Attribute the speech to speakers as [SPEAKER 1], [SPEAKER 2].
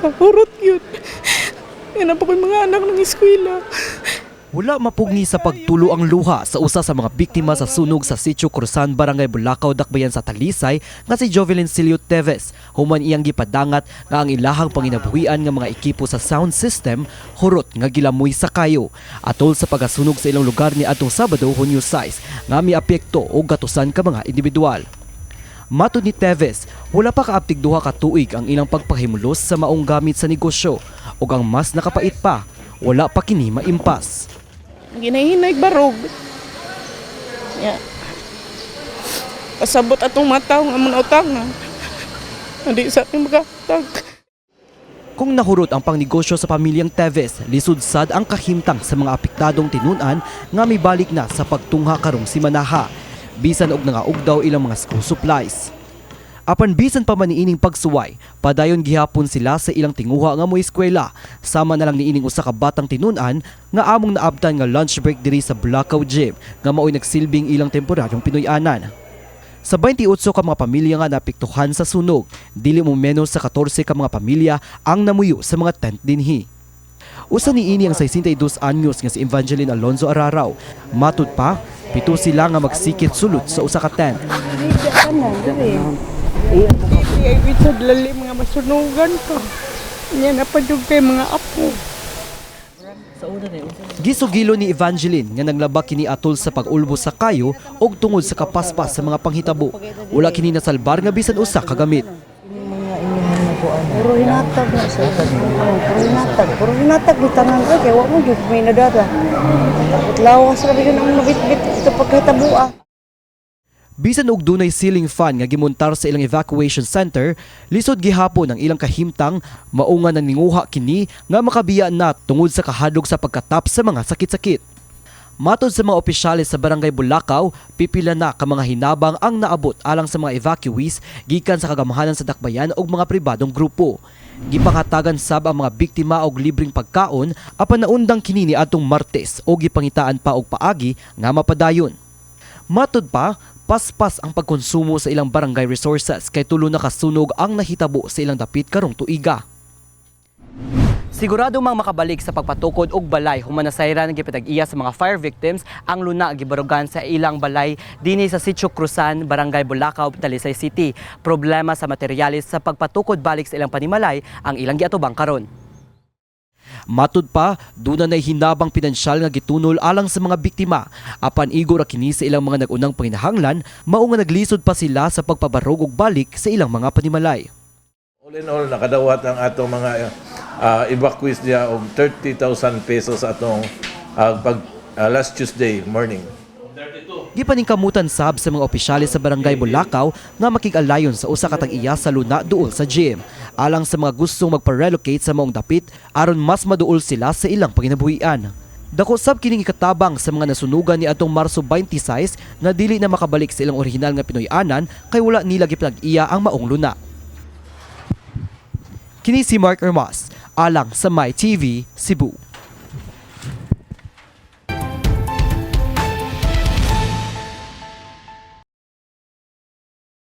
[SPEAKER 1] Hurot yun. Yan po yung mga anak ng eskwela.
[SPEAKER 2] Wala mapugni sa pagtulo ang luha sa usa sa mga biktima sa sunog sa Sitio Cruzan, Barangay Bulacau, Dakbayan sa Talisay nga si Jovelyn Silio Teves. Human iyang gipadangat nga ang ilahang panginabuhian nga mga ekipo sa sound system hurot nga gilamoy sa kayo. Atol sa pagasunog sa ilang lugar ni atong Sabado, Hunyo 6 nga miapekto og gatusan ka mga individual. Matud ni Teves, wala pa kaaptig duha ka tuig ang ilang pagpahimulos sa maong gamit sa negosyo ug ang mas nakapait pa, wala pa kini maimpas.
[SPEAKER 1] Ginahinay barog. Ya. Pasabot atong mataw nga mga utang na. Hindi sa ating magatag.
[SPEAKER 2] Kung nahurot ang pangnegosyo sa pamilyang Teves, lisod sad ang kahimtang sa mga apektadong tinunan nga mibalik na sa pagtungha karong simanaha. Bisan og nangaugdaw ilang mga school supplies. Apan bisan pa man niining pagsuway, padayon gihapon sila sa ilang tinguha nga mo'y eskwela. Sama na lang niining usa ka batang tinunan nga among naabtan nga lunch break diri sa Bulacau Gym nga mao'y nagsilbing ilang temporaryong Pinoy-anan. Sa 28 ka mga pamilya nga napiktuhan sa sunog, dili mo menos sa 14 ka mga pamilya ang namuyo sa mga tent dinhi. Usa niini ang 62 anyos nga si Evangeline Alonzo Araraw. Matud pa, 7 sila nga magsikit sulod sa usa ka tent.
[SPEAKER 1] Ay bitod lalim mga masunugan ko. Yan na pa yung kay mga apo.
[SPEAKER 2] Gisugilo ni Evangeline nga naglaba kini atol sa pag-ulbo sa kayo og tungod sa kapaspas sa mga panghitabo. Wala kini nasalbar nga bisan usa ka gamit.
[SPEAKER 3] Puro hinatag na sa puro hinatag bitanan ko kay wa mo gyud may nadara. Tapos lawas ra gyud ang mabit-bit ito pagkahitabua.
[SPEAKER 2] Bisan og dunay ceiling fan nga gimontar sa ilang evacuation center, lisod gihapon ang ilang kahimtang mao nga nanginguha kini nga makabiya na tungod sa kahadlok sa pagkatap sa mga sakit-sakit. Matod sa mga opisyales sa Barangay Bulacau, pipila na ka mga hinabang ang naabot alang sa mga evacuees gikan sa kagamahanan sa Dakbayan ug mga pribadong grupo. Gipangatagan sab ang mga biktima og libreng pagkaon apan naundang kini ni adtong Martes o gipangitaan pa og paagi nga mapadayon. Matod pa, paspas ang pagkonsumo sa ilang barangay resources kay tulo na kasunog ang nahitabo sa ilang dapit karong tuiga. Sigurado mang makabalik sa pagpatukod og balay human nasayran gipatag-iya sa mga fire victims ang luna gibarugan sa ilang balay dinhi sa Sitio Cruzan, Barangay Bulacau, Talisay City. Problema sa materyales sa pagpatukod balik sa ilang panimalay ang ilang giatubang karon. Matud pa, duna nay hinabang pinansyal nga gitunol alang sa mga biktima. Apan igor kini sa ilang mga nagunang panginahanglan, mao nga naglisod pa sila sa pagpabarog og balik sa ilang mga panimalay.
[SPEAKER 4] All in all, nakadawat ang atong mga evacuees niya og 30,000 pesos atong last Tuesday morning.
[SPEAKER 2] Gipaningkamutan sab sa mga opisyales sa Barangay Bulacau nga makig-alayon sa usa ka tag-iya sa luna duol sa gym. Alang sa mga gustong magpa-relocate sa maong dapit aron mas maduol sila sa ilang panginabuhian. Dako sab kining ikatabang sa mga nasunugan ni atong Marso 26 na dili na makabalik sa ilang orihinal nga Pinoy-anan kay wala nila gipinag-iya ang maong luna. Kini si Mark Ermas, alang sa My TV Cebu.